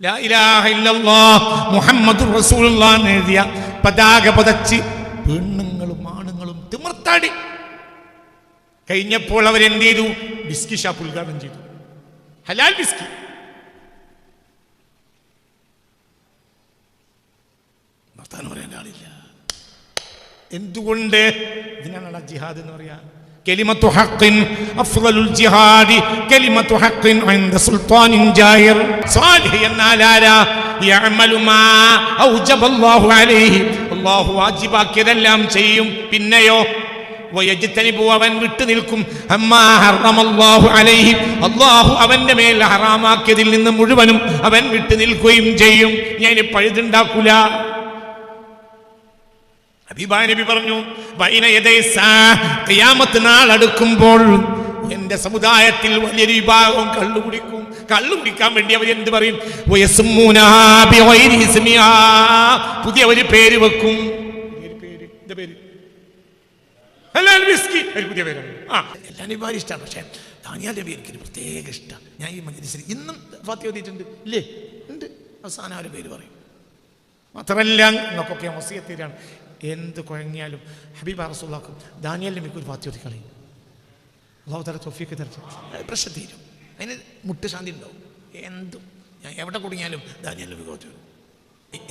ലാ ഇലാഹ ഇല്ലല്ലാഹ് മുഹമ്മദുർ റസൂലുള്ളാഹ് എഴുതിയ പതാക പതച്ച് പെണ്ണുങ്ങളും ആണുങ്ങളും തിമിർത്താടി. കഴിഞ്ഞപ്പോൾ അവരെന്ത് ചെയ്തു? ബിസ്കി ഷാപ്പ് ഉദ്ഘാടനം ചെയ്തു. ഹലാൽ ബിസ്കി. വർത്താനം പറയാൻ ആളില്ല. എന്തുകൊണ്ട്? ഇതിനാണ് ജിഹാദ് എന്ന് പറയാ. കലിമത്തു ഹഖ്ഖിൻ അഫ്ളലുൽ ജിഹാദി കലിമത്തു ഹഖ്ഖിൻ ഇൻദ സുൽത്താനിൻ ജാഹിർ. സാലിഹ് എന്നാൽ ആരാ? യഅമലു മാ ഔജബല്ലാഹു അലൈഹി, അല്ലാഹു വാജിബാക്കിയതെല്ലാം ചെയ്യും. പിന്നെയോ വയജ്തനിബു, അവൻ വിട്ടു നിൽക്കും. അമ്മാ ഹറമല്ലാഹു അലൈഹി, അല്ലാഹു അവന്റെ മേൽ ഹറാമാക്കിയതിൽ നിന്ന് മുഴുവനും അവൻ വിട്ടു നിൽക്കുകയും ചെയ്യും. ഞാൻ പഴുതുണ്ടാക്കൂല. ഹബീബായ നബി പറഞ്ഞു, ബൈന യദൈ ഖിയാമത്ത് നാൾ അടുക്കുമ്പോൾ എന്റെ സമുദായത്തിൽ വലിയൊരു വിഭാഗം കള്ളു കുടിക്കും. കള്ളു കുടിക്കാൻ വേണ്ടി അവർ എന്ത് പറയും? പുതിയ ഒരു പേര് വെക്കും. പുതിയ പേരാണ്. എല്ലാ നബിമാരും ഇഷ്ടമാണ്. പക്ഷേ ദാനിയേൽ നബി എനിക്കൊരു പ്രത്യേക ഇഷ്ടമാണ്. ഞാൻ ഈ മജ്‌ലിസിൽ ഇന്നും ഫാത്തിഹ ഓതിയിട്ടുണ്ട്. ഇല്ലേ? ഉണ്ട്. അവസാനം ഒരു പേര് പറയും. മാത്രമല്ല നമുക്കൊക്കെ വസിയത്തിലാണ്. എന്ത് കുഴങ്ങിയാലും ഹബീബ റസൂലുള്ളാഹി ദാനിയേൽ നബിക്ക് ഒരു ഫാത്തിഹ ഓതി കളയും. അല്ലാഹു തആല തൗഫീഖ് തരട്ടെ. പ്രശ്നം തീരും. അതിന് മുട്ടുശാന്തി ഉണ്ടാവും. എന്തും ഞാൻ എവിടെ കുടുങ്ങിയാലും ദാനിയേൽ നബി ഓതി.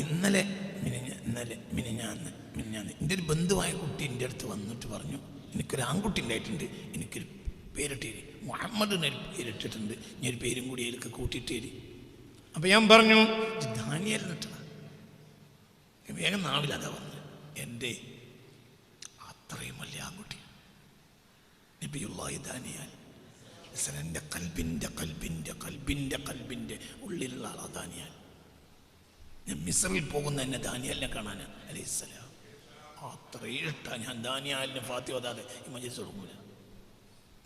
ഇന്നലെ മിനിഞ്ഞാന്ന് എൻ്റെ ഒരു ബന്ധുവായ കുട്ടി എൻ്റെ അടുത്ത് വന്നിട്ട് പറഞ്ഞു, എനിക്കൊരു ആൺകുട്ടി ഉണ്ടായിട്ടുണ്ട്, എനിക്കൊരു പേരിട്ടേരി, മുഹമ്മദ് എന്നൊരു പേരിട്ടിട്ടുണ്ട്, ഞാൻ ഒരു പേരും കൂടി അതിലൊക്കെ കൂട്ടിയിട്ടേരി. അപ്പം ഞാൻ പറഞ്ഞു, ദാനിയേൽ എന്നിട്ടാണ്. വേഗം നാവിലതാ പറഞ്ഞു. എൻ്റെ അത്രയും വലിയ ആൺകുട്ടി നബിയുള്ളാഹി ദാനിയേൽ. എൻ്റെ കൽബിൻ്റെ ഉള്ളിലുള്ള ആളാ ദാനിയേൽ. ഞാൻ മിസ്രിൽ പോകുന്ന എന്നെ ദാനിയേലിനെ കാണാൻ അലൈഹിസ്സലാം. അത്രയും ഇഷ്ടമാണ്. ഞാൻ ദാനിയേലിനെ ഫാത്തിഹ ഓതാതെ ഈ മജ്‌ലിസ് തുടങ്ങൂല.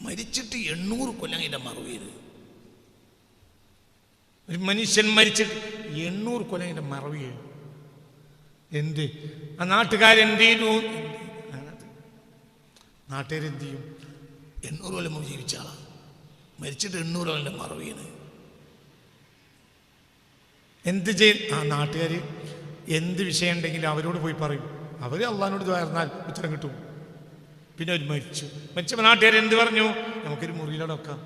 മരിച്ചിട്ട് 800 കൊല്ലം അതിൻ്റെ മറവ് ചെയ്ത്. ഒരു മനുഷ്യൻ മരിച്ചിട്ട് 800 കൊല്ലം അതിൻ്റെ മറവ് ചെയ്തു. എന്ത്? ആ നാട്ടുകാരെന്ത് ചെയ്തു? നാട്ടുകാരെന്ത് ചെയ്യും? 800 കൊല്ലം ജീവിച്ച ആളാണ്, മരിച്ചിട്ട് 800 കൊല്ലം മറവ് ചെയ്യണത്. എന്ത് ചെയ്യും? ആ നാട്ടുകാർ എന്ത് വിഷയം ഉണ്ടെങ്കിലും അവരോട് പോയി പറയും. അവർ അള്ളാഹിനോട് പറഞ്ഞാൽ ഉത്തരം കിട്ടും. പിന്നെ അവർ മരിച്ചപ്പോൾ നാട്ടുകാർ എന്ത് പറഞ്ഞു? നമുക്കൊരു മുറിയിലൂടെ വെക്കാം,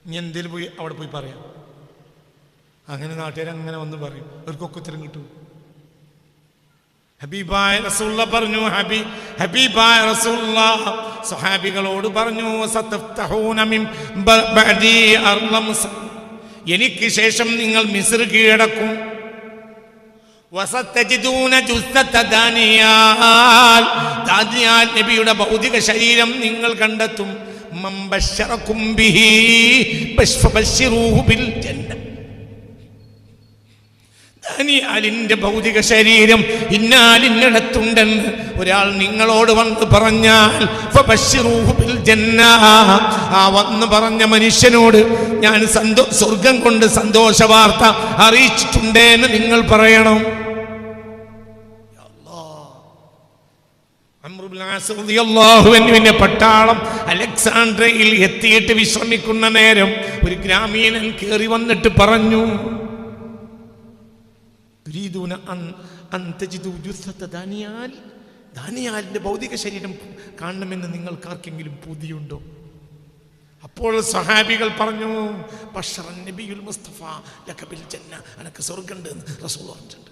ഇനി എന്തേലും പോയി അവിടെ പോയി പറയാം. അങ്ങനെ നാട്ടുകാർ അങ്ങനെ വന്ന് പറയും, അവർക്കൊക്കെ ഉത്തരം കിട്ടും. ഹബീബായ റസൂലുള്ളാഹി പറഞ്ഞു, ഹബീബായ റസൂലുള്ളാഹി സ്വഹാബികളോട് പറഞ്ഞു, സതഫ്തഹൂന മിൻ ബഅദി അർളം, എനിക്ക് ശേഷം നിങ്ങൾ മിസ്ർ കീഴടക്കും. വസതജിദൂന ജുസ്സത ദാനിയേൽ, ദാനിയേൽ നബിയുടെ ഭൗതിക ശരീരം നിങ്ങൾ കണ്ടെത്തും. മൻ ബശറകും ബിഹി ഫബശിറൂഹു ബിൽ ജന്ന, ദാനിയേലിന്റെ ഭൗതിക ശരീരം ഇന്നാലിന്നിടത്തുണ്ടെന്ന് ഒരാൾ നിങ്ങളോട് വന്ന് പറഞ്ഞാൽ ഫബശിറൂഹു ബിൽ ജന്ന, ആ വന്ന് പറഞ്ഞ മനുഷ്യനോട് ഞാൻ സ്വർഗം കൊണ്ട് സന്തോഷ വാർത്ത അറിയിച്ചിട്ടുണ്ടെന്ന് നിങ്ങൾ പറയണം. അംറുബ്നുൽ പട്ടാളം അലക്സാണ്ട്രിയയിൽ എത്തിയിട്ട് വിശ്രമിക്കുന്ന നേരം ഒരു ഗ്രാമീണൻ കയറി വന്നിട്ട് പറഞ്ഞു, ദാനിയേലിന്റെ ഭൗതിക ശരീരം കാണണമെന്ന് നിങ്ങൾക്ക് ആർക്കെങ്കിലും പൂതിയുണ്ടോ? അപ്പോൾ സഹാബികൾ പറഞ്ഞു, ബശറൻ നബിയുൽ മുസ്തഫ ലക ബിൽ ജന്ന, അനക്ക് സ്വർഗ്ഗമുണ്ട് എന്ന് റസൂൽ പറഞ്ഞിട്ടുണ്ട്.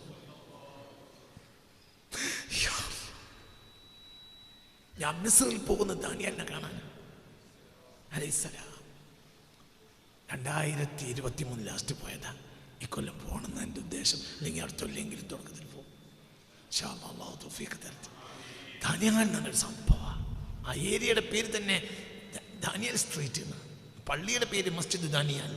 ഞാൻ മിസ്രിൽ പോകുന്ന ദാനിയേലിനെ കാണാൻ അലൈഹിസ്സലാം. 2023 ലാസ്റ്റ് പോയതാ. ഇക്കൊല്ലം പോകണമെന്ന് എൻ്റെ ഉദ്ദേശം. അല്ലെങ്കിൽ അടുത്തൊല്ലെങ്കിലും തുടക്കത്തിൽ പോകും. ഇൻഷാ അല്ലാഹ് തൗഫീഖ് തരട്ടെ. ദാനിയേൽ എന്നൊരു സംഭവമാണ്. ആ ഏരിയയുടെ പേര് തന്നെ ദാനിയേൽ സ്ട്രീറ്റ് എന്ന്, പള്ളിയുടെ പേര് മസ്ജിദ് ദാനിയേൽ.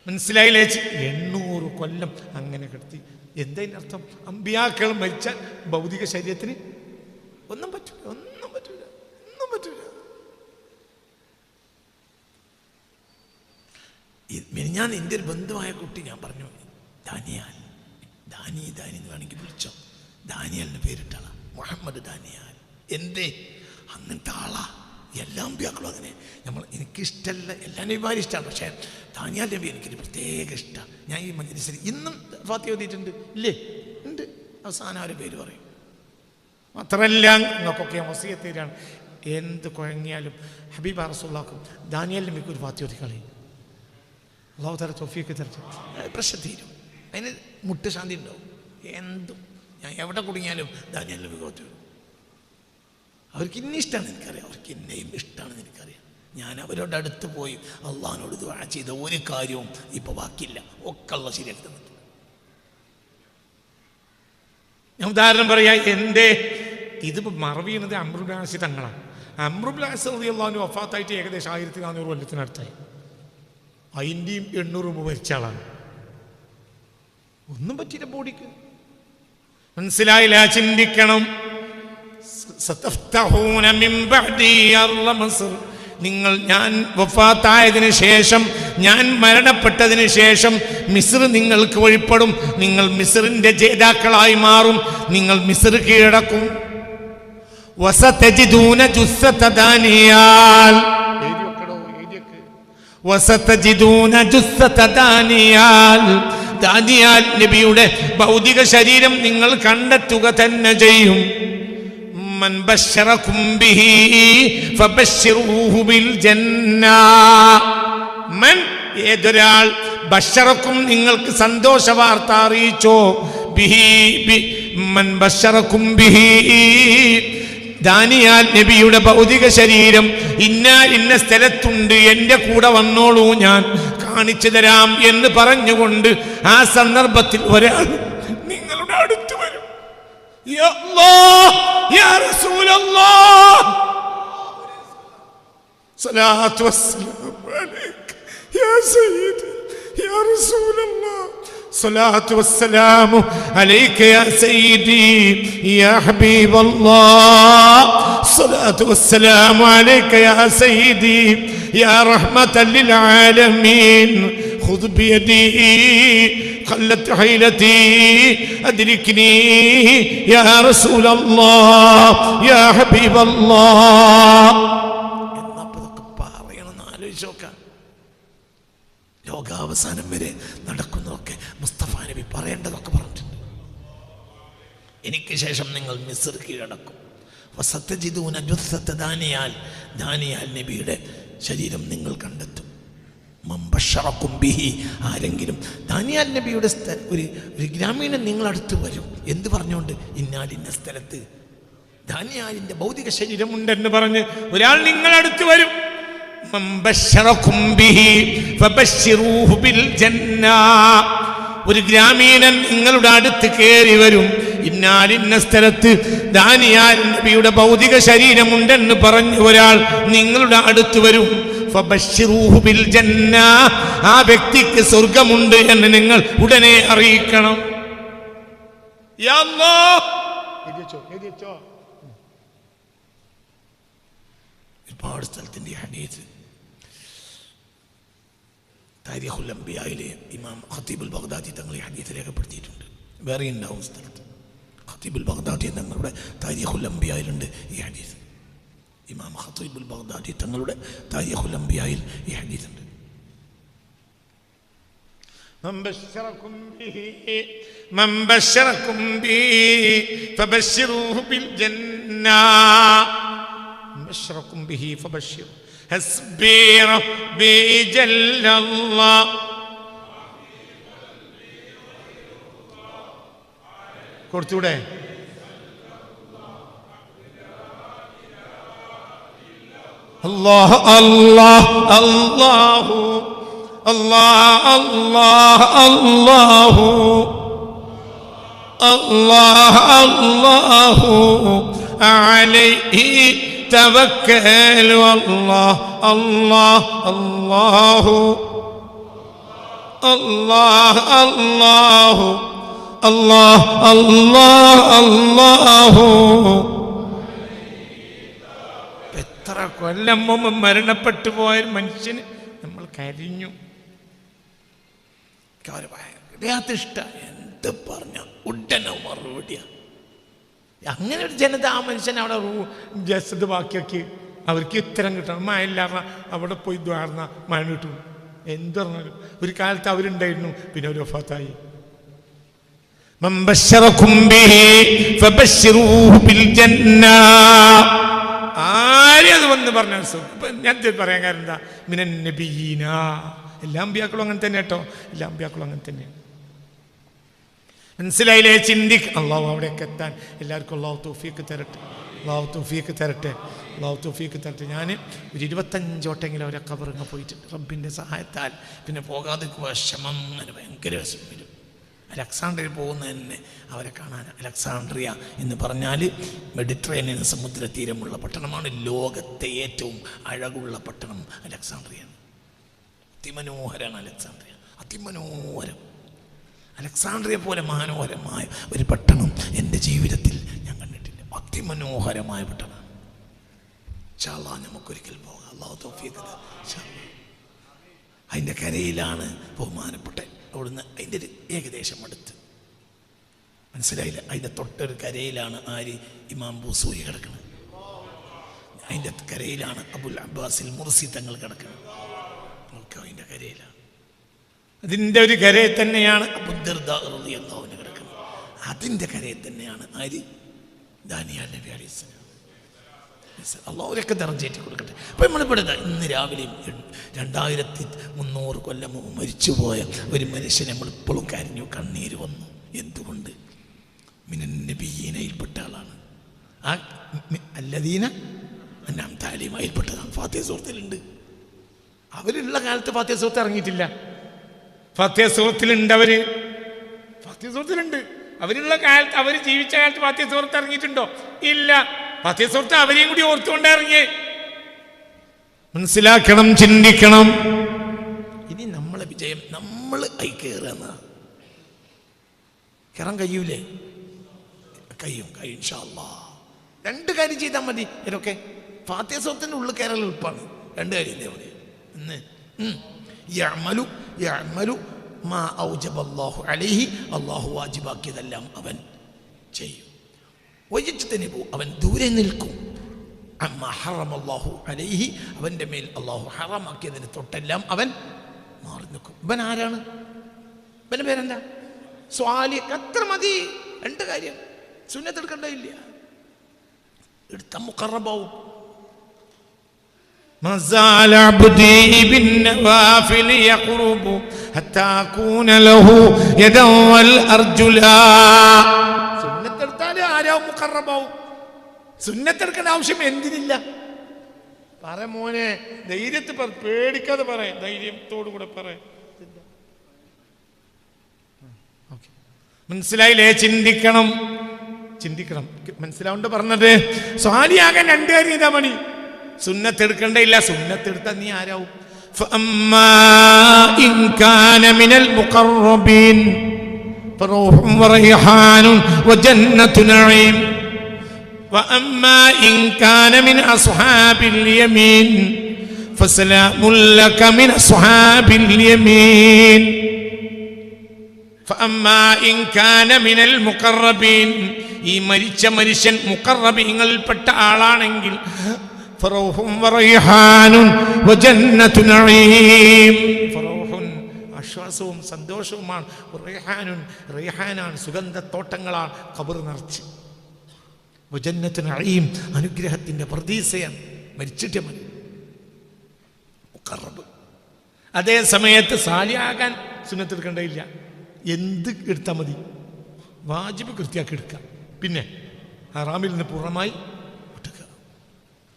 മനസ്സിലായില്ലേ? 800 കൊല്ലം അങ്ങനെ കിടത്തി. എന്തതിൻ്റെ അർത്ഥം? അമ്പിയാക്കൾ മരിച്ച ഭൗതിക ശരീരത്തിന് ഒന്നും പറ്റൂല. ഞാൻ എൻ്റെ ഒരു ബന്ധുവായ കുട്ടി ഞാൻ പറഞ്ഞു, ദാനിയേൽ എന്ന് വേണമെങ്കിൽ വിളിച്ചോ, ദാനിയേലിന് പേരിട്ടാളാ, മുഹമ്മദ് ദാനിയേൽ. എന്തേ? അങ്ങനത്തെ ആളാ. എല്ലാ അമ്പിയാക്കളും അങ്ങനെ. എനിക്കിഷ്ടമല്ല, എല്ലാ നബിമാരും ഇഷ്ടമാണ്. പക്ഷേ ദാനിയേൽ നബി എനിക്കൊരു പ്രത്യേക ഇഷ്ടമാണ്. ഞാൻ ഈ മജ്‌ലിസിൽ ഇന്നും ഫാത്തിഹ ഓതിയിട്ടുണ്ട്, ഇല്ലേ? ഉണ്ട്. അവസാനം അവരുടെ പേര് പറയും. മാത്രമല്ല നിങ്ങൾക്കൊക്കെ വസിയത്ത് തരാണ്, എന്ത് കുഴങ്ങിയാലും ഹബീബ റസൂലുള്ളാഹിക്കും ദാനിയേൽ നബിക്ക് ഒരു ഫാത്തിഹ ഓതിക്കളി. അല്ലാഹു തആല തൗഫീഖ് തരട്ടെ. പ്രശ്നം തീരും. അതിന് മുട്ട് ശാന്തി ഉണ്ടാവും. എന്തും ഞാൻ എവിടെ കുടുങ്ങിയാലും ദാനിയേൽ നബിക്ക് ഓതി. അവർക്ക് ഇന്ന ഇഷ്ടമാണ് എനിക്കറിയാം, അവർക്ക് എന്നെയും ഇഷ്ടമാണെന്ന് എനിക്കറിയാം. ഞാൻ അവരോട് അടുത്ത് പോയി അള്ളാഹിനോട് ദുആ ചെയ്ത ഒരു കാര്യവും ഇപ്പൊ ബാക്കിയില്ല, ഒക്കെ അള്ളാഹ് ശരിയാക്കി തന്നിട്ടുണ്ട്. ഞാൻ ഉദാഹരണം പറയാം. ഇതിപ്പോൾ മറവീണത് അംറു ഇബ്നു ആസ് തങ്ങളാണ്. അംറു ഇബ്നു ആസ് റളിയല്ലാഹു അൻഹു വഫാത്തായിട്ട് ഏകദേശം 1400 കൊല്ലത്തിനടുത്തായി. 800 മുമ്പ് മരിച്ച ആളാണ്. ഒന്നും പറ്റിയില്ല ബോഡിക്ക്. മനസ്സിലായില്ല? ചിന്തിക്കണം. നിങ്ങൾ ഞാൻ വഫാത്തായതിനു ശേഷം, ഞാൻ മരണപ്പെട്ടതിന് ശേഷം മിസ്ർ നിങ്ങൾക്ക് വഴിപ്പെടും. നിങ്ങൾ മിസ്റിന്റെ ജേതാക്കളായി മാറും. നിങ്ങൾ മിസ്ർ കീഴടക്കും. വസതജിദൂന ജുസ്സത ദാനിയാൽ, വസതജിദൂന ജുസ്സത ദാനിയാൽ, ദാനിയാൽ നബിയുടെ ഭൗതിക ശരീരം നിങ്ങൾ കണ്ടെത്തുക തന്നെ ചെയ്യും. മൻ ബശ്ശറകും ബിഹി ഫബശ്ശിറൂഹു ബിൽ ജന്ന. മൻ ഏതൊരാൾ ബശ്ശറകും നിങ്ങൾക്ക് സന്തോഷ വാർത്ത അറിയിച്ചോ, ബിഹി മൻ ബശ്ശറകും ബിഹി ദാനിയാൽ നബിയുടെ ഭൗതിക ശരീരം ഇന്ന സ്ഥലത്തുണ്ട്, എൻ്റെ കൂടെ വന്നോളൂ, ഞാൻ കാണിച്ചു തരാം എന്ന് പറഞ്ഞുകൊണ്ട് ആ സന്ദർഭത്തിൽ ഒരാൾ നിങ്ങളുടെ അടുത്ത് വരും. യാ അല്ലാഹ്, യാ റസൂലല്ലാഹ്, സ്വലാത്തു വസ്സലാമു അലൈക യാ സയ്യിദി യാ റസൂലല്ലാഹ്, സ്വലാത്തു വസ്സലാമു അലൈക യാ സയ്യിദി യാ ഹബീബല്ലാഹ്, സ്വലാത്തു വസ്സലാമു അലൈക യാ സയ്യിദി യാ റഹ്മതൽ ലിൽ ആലമീൻ, ഖുദ് ബിയദി ഖല്ലത് ഹൈലതി അദ്രിക്നി യാ റസൂലല്ലാഹ് യാ ഹബീബല്ലാഹ്. എന്നപ്പതൊക്കെ പറയണമെന്ന് ആലോചിച്ചോക്കാം. ലോകാവസാനം വരെ നടക്കുന്നതൊക്കെ മുസ്തഫ നബി പറയേണ്ടതൊക്കെ പറഞ്ഞിട്ടുണ്ട്. എനിക്ക് ശേഷം നിങ്ങൾ മിസ്ർ കീഴടക്കും. വസതജിദൂന ജുസ്സത ദാനിയാൽ, ദാനിയാൽ നബിയുടെ ശരീരം നിങ്ങൾ കണ്ടെത്തും. മംബശ്ശറകും ബിഹി, ആരെങ്കിലും ദാനിയാൽ നബിയുടെ ഒരു ഗ്രാമീണൻ നിങ്ങളടുത്ത് വരും. എന്ത് പറഞ്ഞുകൊണ്ട്? ഇന്ന സ്ഥലത്ത് ദാനിയാലിന്റെ ഭൗതിക ശരീരമുണ്ടെന്ന് പറഞ്ഞ് ഒരാൾ നിങ്ങളടുത്ത് വരും. മംബശ്ശറകും ബിഹി ഫബശ്ശിറൂഹു ബിൽ ജന്ന. ഒരു ഗ്രാമീണൻ നിങ്ങളുടെ അടുത്ത് കയറി വരും. ഇന്ന സ്ഥലത്ത് ദാനിയാൽ നബിയുടെ ഭൗതിക ശരീരമുണ്ടെന്ന് പറഞ്ഞ് ഒരാൾ നിങ്ങളുടെ അടുത്ത് വരും. ഫബശ്ശിറൂഹു ബിൽ ജന്ന, ആ വ്യക്തിക്ക് സ്വർഗമുണ്ട് എന്ന് നിങ്ങൾ ഉടനെ അറിയിക്കണം. യാ അല്ലാഹ്, ഒരുപാട് സ്ഥലത്തിന്റെ ഹദീസ് താരിഖുൽ അംബിയായിലെ ഇമാം ഖതീബുൽ ബഗ്ദാദി തങ്ങൾ ഈ ഹദീസ് രേഖപ്പെടുത്തിയിട്ടുണ്ട്. വേറെ ഉണ്ടാവും സ്ഥലത്ത്. ഖതീബുൽ ബഗ്ദാദി തങ്ങളുടെ താരിഖുൽ അംബിയായിലുണ്ട് ഈ ഹദീസ്. ഇമാം ഖതീബുൽ ബഗ്ദാദി തങ്ങളുടെ താരിഖുൽ അംബിയായിൽ ഈ ഹദീസ് ഉണ്ട്. മൻ ബശ്ശറകും ബിഹി ഫബശ്ശിറൂഹു ബിൽ ജന്ന. ബശ്ശറകും ബിഹി ഫബശ്ശിറൂ ഹസ്ബി റബ്ബി ജല്ലല്ലാഹ്. കൊടുത്തൂടെ? അല്ലാഹ് അല്ലാഹ് അല്ലാഹു അല്ലാഹ് അല്ലാഹ് അല്ലാഹു അല്ലാഹു അലൈഹി തവക്കലു അല്ലാഹ് അല്ലാഹ് അല്ലാഹു അല്ലാഹ് അല്ലാഹു അല്ലാഹ് അല്ലാഹ് അല്ലാഹു. എത്ര കൊല്ലം മുമ്പ് മരണപ്പെട്ടു പോയ മനുഷ്യന് നമ്മൾ കരിഞ്ഞു. ഇഷ്ട എന്ത് പറഞ്ഞ ഉടനെ മറുപടിയാ. അങ്ങനെ ഒരു ജനത ആ മനുഷ്യൻ അവിടെ ജസദ് ബാക്കിയാക്കി അവർക്ക് ഉത്തരം കിട്ടണം. മഴ ഇല്ലാറ അവിടെ പോയി ദ്വാർന്ന മഴ കിട്ടും. എന്ത് പറഞ്ഞാലും ഒരു കാലത്ത് അവരുണ്ടായിരുന്നു, പിന്നെ ഒരു വഫാത്തായി. ആരും അത് വന്ന് പറഞ്ഞാൽ ഞാൻ പറയാൻ കാരണം എന്താ, മിനൻ നബിയീന, എല്ലാ അമ്പിയാക്കളും അങ്ങനെ തന്നെ കേട്ടോ, എല്ലാ അമ്പിയാക്കളും അങ്ങനെ തന്നെയാണ്. മനസ്സിലായില്ലേ? അള്ളാഹു അവിടേക്ക് എത്താൻ എല്ലാവർക്കും അള്ളാഹു തൗഫീഖ് തരട്ടെ, അള്ളാഹു തൗഫീഖ് തരട്ടെ, അള്ളാഹു തൗഫീഖ് തരട്ടെ. ഞാൻ ഒരു 25 വട്ടമെങ്കിലും അവരെ ഖബറിങ്ങ പോയിട്ടുണ്ട് റബ്ബിൻ്റെ സഹായത്താൽ. പിന്നെ പോകാതെ വിഷമം, അങ്ങനെ ഭയങ്കര വിഷമം വരും. അലക്സാണ്ട്രിയ പോകുന്ന തന്നെ അവരെ കാണാൻ. അലക്സാണ്ട്രിയ എന്ന് പറഞ്ഞാൽ മെഡിറ്ററേനിയൻ സമുദ്ര തീരമുള്ള പട്ടണമാണ്. ലോകത്തെ ഏറ്റവും അഴകുള്ള പട്ടണം അലക്സാണ്ട്രിയാണ്. അതിമനോഹരമാണ് അലക്സാണ്ട്രിയ, അതിമനോഹരം. അലക്സാണ്ട്രിയ പോലെ മനോഹരമായ ഒരു പട്ടണം എൻ്റെ ജീവിതത്തിൽ ഞാൻ കണ്ടിട്ടില്ല. അതിമനോഹരമായ പട്ടണം. ഇൻഷാ അല്ലാഹ് നമുക്കൊരിക്കൽ പോകാം, അല്ലാഹു തൗഫീഖ് തരട്ടെ. അതിൻ്റെ കരയിലാണ് ബഹുമാനപ്പെട്ട അവിടുന്ന്, അതിൻ്റെ ഒരു ഏകദേശം അടുത്ത്, മനസ്സിലായില്ല, അതിൻ്റെ തൊട്ടൊരു കരയിലാണ് ആര്, ഇമാം ബൂസൂരി കിടക്കുന്നത്. അതിൻ്റെ കരയിലാണ് അബുൽ അബ്ബാസിൽ മുർസി തങ്ങൾ കിടക്കുന്നത്. ഒക്കെ അതിൻ്റെ കരയിലാണ്. അതിൻ്റെ ഒരു കരയിൽ തന്നെയാണ് അബൂദർദാ റളിയല്ലാഹു അൻഹു കിടക്കുന്നത്. അതിൻ്റെ കരയിൽ തന്നെയാണ് ആര്, ദാനിയേൽ നബി അലൈഹിസ്സലാം. അള്ളാഹുവിനൊക്കെ ദർജയേറ്റി കൊടുക്കട്ടെ. അപ്പം നമ്മളിവിടെ ഇന്ന് രാവിലെയും 2300 കൊല്ലം മുമ്പ് മരിച്ചുപോയ ഒരു മനുഷ്യനെ നമ്മളിപ്പോഴും കരഞ്ഞു, കണ്ണീര് വന്നു. എന്തുകൊണ്ട്? മിനൻ നബിയീനയിൽപ്പെട്ട ആളാണ്. ആ അല്ലദീന അൻഅംത അലൈഹിം അതിൽപ്പെട്ടതാണ്. ഫാത്തിഹ സൂറത്തിലുണ്ട്. അവരുള്ള കാലത്ത് ഫാത്തിഹ സൂറത്ത് ഇറങ്ങിയിട്ടില്ല. ഫാത്തിഹ സൂറത്തിലുണ്ട്, ഫാത്തിഹ സൂറത്തിലുണ്ട്. അവരുള്ള കാലത്ത്, അവർ ജീവിച്ച കാലത്ത് ഫാത്തിഹ സൂറത്ത് ഇറങ്ങിയിട്ടുണ്ടോ? ഇല്ല. ഫാത്തിഹ സൂറത്ത് അവരെയും കൂടി ഓർത്തുകൊണ്ട് ഇറങ്ങി. മനസ്സിലാക്കണം, ചിന്തിക്കണം. ഇനി നമ്മളെ വിജയം നമ്മൾ കയറുന്ന കയറാൻ കഴിയൂലേ? കഴിയും ഇൻഷാ അല്ലാഹ്. 2 കാര്യം ചെയ്താൽ മതി. ഇതൊക്കെ ഫാത്തിഹ സൂറത്തിന്റെ ഉള്ളിൽ കയറൽ എളുപ്പമാണ്. 2 കാര്യം ഇതേപോലെ. യഅമലു മാ ഔജബല്ലാഹു അലൈഹി, അല്ലാഹു വാജിബാക്കിയതെല്ലാം അവൻ ചെയ്യും. വയജ്തനിബു, അവൻ ദൂരെ നിൽക്കും. അമ്മാ ഹറമല്ലാഹു അലൈഹി, അവൻ്റെ മേൽ അല്ലാഹു ഹറാമാക്കിയതിന് തൊട്ടെല്ലാം അവൻ മാറി നിൽക്കും. ഇവൻ ആരാണ്? ഇവൻ്റെ പേരെന്താ? സ്വാലിഹ്. അത്ര മതി. 2 കാര്യം. സുന്നത്ത് എടുക്കണ്ടില്ല, എടുത്ത മുഖറബാവും. മസാല അബ്ദി ബിന്നവാഫിൽ യഖ്റുബു ഹത്താ അകൂന ലഹു യദൻ വൽ അർജുലാ. സുന്നത്തെടുത്താൽ ആരാവും? മുഖറബാവും. സുന്നത്തെടുക്കേണ്ട ആവശ്യം എന്തിനില്ല? പറ മോനെ, ധൈര്യത്തിൽ പറ, പേടിക്കാതെ പറയാം, ധൈര്യത്തോടു കൂടെ പറയാം. മനസ്സിലായില്ലേ? ചിന്തിക്കണം. മനസ്സിലാവുണ്ട് പറഞ്ഞത്. സ്വാലിയാകാൻ 2 കാര്യം ഇതാ മണി. സുന്നത്തെടുക്കണ്ടയില്ല. സുന്നത്തെടുത്താൽ നീ ആരാവും? فأما إن كان من المقربين فروح وريحان وجنة نعيم وأما إن كان من أصحاب اليمين فسلام لك من أصحاب اليمين فأما إن كان من المقربين ഈ മരിച്ച മനുഷ്യൻ മുഖറബീങ്ങളിൽപ്പെട്ട ആളാണെങ്കിൽ ഫറൗഹുൻ വറൈഹാനുൻ വജന്നത്തു നഈം. ഫറൗഹുൻ ആശ്വാസവും സന്തോഷവുമാണ്. റൈഹാനുൻ റൈഹാനാണ്, സുഗന്ധത്തോട്ടങ്ങളാണ് ഖബർ നിറച്ച്. വജന്നത്തു നഈം അനുഗ്രഹത്തിൻ്റെ പ്രതീക്ഷയാണ്. മരിച്ചിട്ട് മതി മുഖറബ്. അതേ സമയത്ത് സാലിയാകാൻ സുന്നത്തെടുക്കേണ്ടതില്ല. എന്ത് എടുത്താൽ മതി? വാജിബ് കൃത്യമാക്കി എടുക്കാം. പിന്നെ ഹറാമിൽ നിന്ന് പൂർണ്ണമായി വിട്ടുക.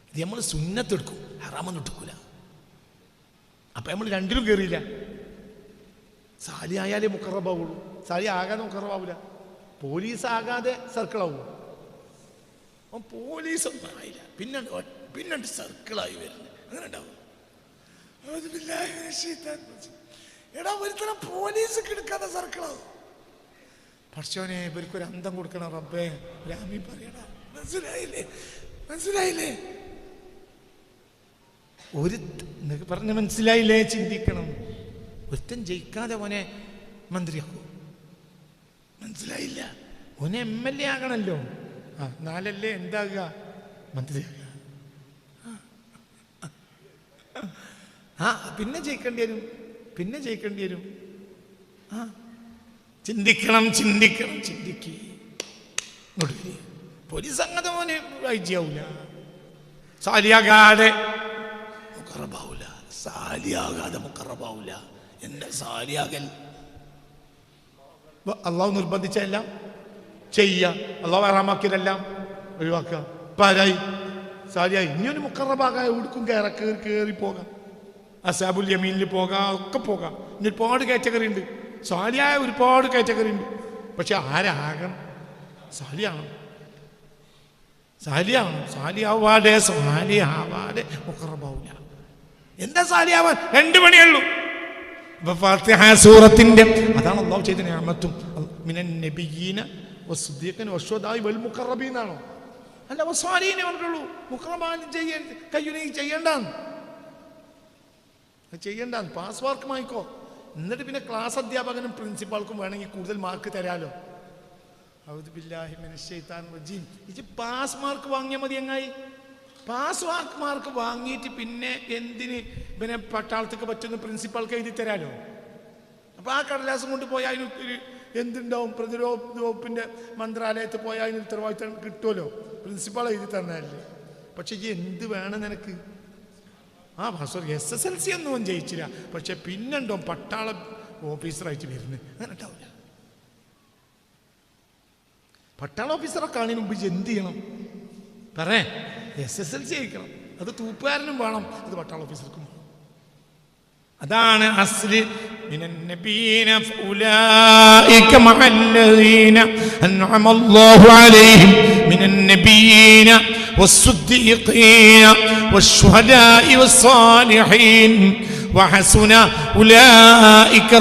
ഇത് നമ്മൾ സുന്നത്തെടുക്കും, ഹറാമൊന്നും എടുക്കൂല. അപ്പം നമ്മൾ 2ലും കയറിയില്ല. സാലി ആയാലേ മുഖറബാവുള്ളൂ. സാലി ആകാതെ മുഖറബാവില്ല. പോലീസ് ആകാതെ സർക്കിളാവും. അപ്പം പോലീസൊന്നും ആയില്ല, പിന്നെ സർക്കിളായി വരുന്നത്. അങ്ങനെ ഉണ്ടാവും. എടാ, ഒരുത്തരം പോലീസ് എടുക്കാതെ സർക്കിളാവും. പക്ഷോനെ, ഇവർക്കൊരു അന്തം കൊടുക്കണം റബ്ബേ. രാമി പറയടാ. മനസ്സിലായില്ലേ? ഒരു പറഞ്ഞ മനസ്സിലായില്ലേ? ചിന്തിക്കണം. ഒരുത്തൻ ജയിക്കാതെ ഓനെ മന്ത്രിയാക്കൂ. മനസ്സിലായില്ല? ഓനെ MLA ആകണല്ലോ. 4 എന്താകുക? മന്ത്രിയാകുക. പിന്നെ ജയിക്കേണ്ടി വരും, പിന്നെ ജയിക്കേണ്ടി വരും. ചിന്തിക്കണം, ചിന്തിക്കണം, ചിന്തിക്കുക. പോലീസ് സംഗതി മോനെ വായിച്ചാവൂല, സാലിയാകാതെ മുഖറബാവൂല, സാലിയാകാതെ മുഖറബാവൂല. എന്താ സാലിയാകൽ? അള്ളാഹു നിർബന്ധിച്ചെല്ലാം ചെയ്യുക, അള്ളാഹു ഹറാമാക്കിയതെല്ലാം ഒഴിവാക്കുക. ഇപ്പം ആരായി? സാലിയായി. ഇനിയൊരു മുഖറബാകാൻ എവിടേക്കും കയറി പോകാം, അസാബുൽ യമീനിൽ പോകാം, ഒക്കെ പോകാം. ഇനി ഒരുപാട് കാറ്റഗറി ഉണ്ട്, സാലിയായ ഒരുപാട് കാറ്റഗറി ഉണ്ട്. പക്ഷെ ആരാകണം? സാലിയാവണം, സാലിയാവണം. സാലിയാവാതെ മുഖറബാവൂല. എന്താ സാലിയാവാൻ? 2 പണിയുള്ളൂ. ഫാത്തിഹ സൂറത്തിന്റെ അതാണ് അല്ലാഹു ചെയ്ത നിഅമത്തും. മിനൻ നബിയ്യീന വസ്ദിഖീന വശുഹദാഇ വൽ മുഖറബീൻ ആണോ? അല്ല, വസ്വാലീനെ പറഞ്ഞുള്ളൂ. മുഖറബാൻ ചെയ്യണ്ടാന്ന് പാസ് മാർക്ക് വാങ്ങിക്കോ. എന്നിട്ട് പിന്നെ ക്ലാസ് അധ്യാപകനും പ്രിൻസിപ്പാൾക്കും വേണമെങ്കിൽ കൂടുതൽ മാർക്ക് തരാലോ. ഔദു ബില്ലാഹി മിനശ് ശൈത്താനിർ റജീം. ഇത് പാസ് മാർക്ക് വാങ്ങിയാൽ മതി. എങ്ങായി പാസ് മാർക്ക് വാങ്ങിയിട്ട് പിന്നെ എന്തിന് പിന്നെ പട്ടാളത്തേക്ക് പറ്റുന്ന പ്രിൻസിപ്പാൾക്ക് എഴുതി തരാലോ. അപ്പോൾ ആ കടലാസം കൊണ്ട് പോയാൽ അതിന് എന്തുണ്ടാവും? പ്രതിരോധ വകുപ്പിൻ്റെ മന്ത്രാലയത്തിൽ പോയാൽ അതിന് ഉത്തരവാദിത്തം കിട്ടുമല്ലോ, പ്രിൻസിപ്പാൾ എഴുതി തന്നതല്ലേ. പക്ഷെ ഈ എന്ത് വേണം നിനക്ക്? SSLC ഒന്നും ജയിച്ചില്ല, പക്ഷെ പിന്നെണ്ടോ പട്ടാള ഓഫീസറായിട്ട് വരുന്നത്? അങ്ങനെ ഉണ്ടാവില്ല. പട്ടാള ഓഫീസറൊക്കെ കാണുന്നതിന് മുമ്പ് എന്ത് ചെയ്യണം? പറയേ, SSLC ജയിക്കണം. അത് തൂപ്പുകാരനും വേണം, അത് പട്ടാള ഓഫീസർക്കും വേണം. അതാണ് അസ്ലി. മിനൻ നബിയീന ഫഉലൈക മഅല്ലദീന അൻഅമല്ലാഹു അലൈഹിം മിനൻ നബിയീന വസ്സുദ്ദീഖീന വശുഹദാഇ വസ്സാലിഹീൻ വഹസുന ഉലൈക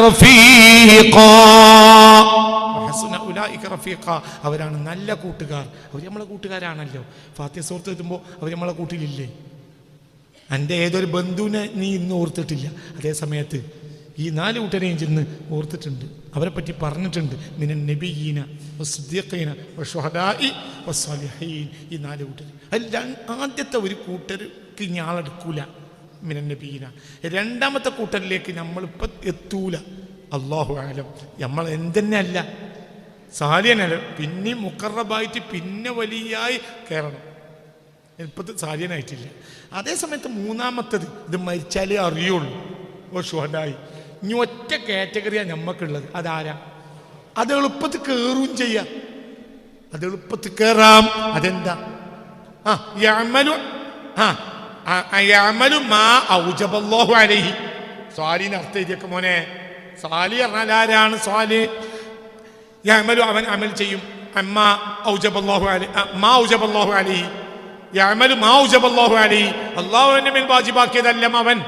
റഫീഖാ. അവരാണ് നല്ല കൂട്ടുകാർ. അവർ നമ്മളെ കൂട്ടുകാരാണല്ലോ. ഫാത്തിഹ സൂറത്ത് എത്തുമ്പോൾ അവർ നമ്മളെ കൂട്ടിലില്ലേ? എൻ്റെ ഏതൊരു ബന്ധുവിനെ നീ ഇന്ന് ഓർത്തിട്ടില്ല, അതേ സമയത്ത് ഈ 4 കൂട്ടരെയും ചെന്ന് ഓർത്തിട്ടുണ്ട്, അവരെ പറ്റി പറഞ്ഞിട്ടുണ്ട്. മിനൻ നബിയ്യീന വസ്ദിഖീന വശുഹദാഇ വസ്സാലിഹീൻ. ഈ 4 കൂട്ടർ. അതിൽ ആദ്യത്തെ ഒരു കൂട്ടർക്ക് ഞാളെടുക്കൂല, മിനൻ നബിയ്യീന. രണ്ടാമത്തെ കൂട്ടരിലേക്ക് നമ്മളിപ്പോൾ എത്തൂല. അല്ലാഹു അഅലം. നമ്മൾ എന്തെന്നെ അല്ല, സാലിയനല്ല, പിന്നെ മുഖറബായിട്ട് പിന്നെ വലിയായി കയറണം. ഇപ്പോഴത്തെ സാലിയനായിട്ടില്ല. അതേ സമയത്ത് മൂന്നാമത്തത് ഇത് മരിച്ചാലേ അറിയുള്ളൂ. ഷുഹദായി. ഇനി ഒറ്റ കാറ്റഗറിയാണ് നമുക്കുള്ളത്. അതാരാ? അത് എളുപ്പത്തിൽ കയറുകയും ചെയ്യാം, അത് എളുപ്പത്തിൽ കയറാം. അതെന്താ? യഅമലു മാ ഔജബല്ലാഹു അലൈഹി. സ്വാലിന് അർത്ഥം എഴുതിയൊക്കെ മോനെ. സ്വാലി പറഞ്ഞാൽ ആരാണ്? സ്വാലി യഅമലു, അവൻ അമൽ ചെയ്യും. മാ ഔജബല്ലാഹു അലൈഹി. യഅമലു മാ ഔജബല്ലാഹു അലൈഹി. അല്ലാഹുവിന്റെ മേൽ വാജിബാക്കിയതെല്ലാം അവൻ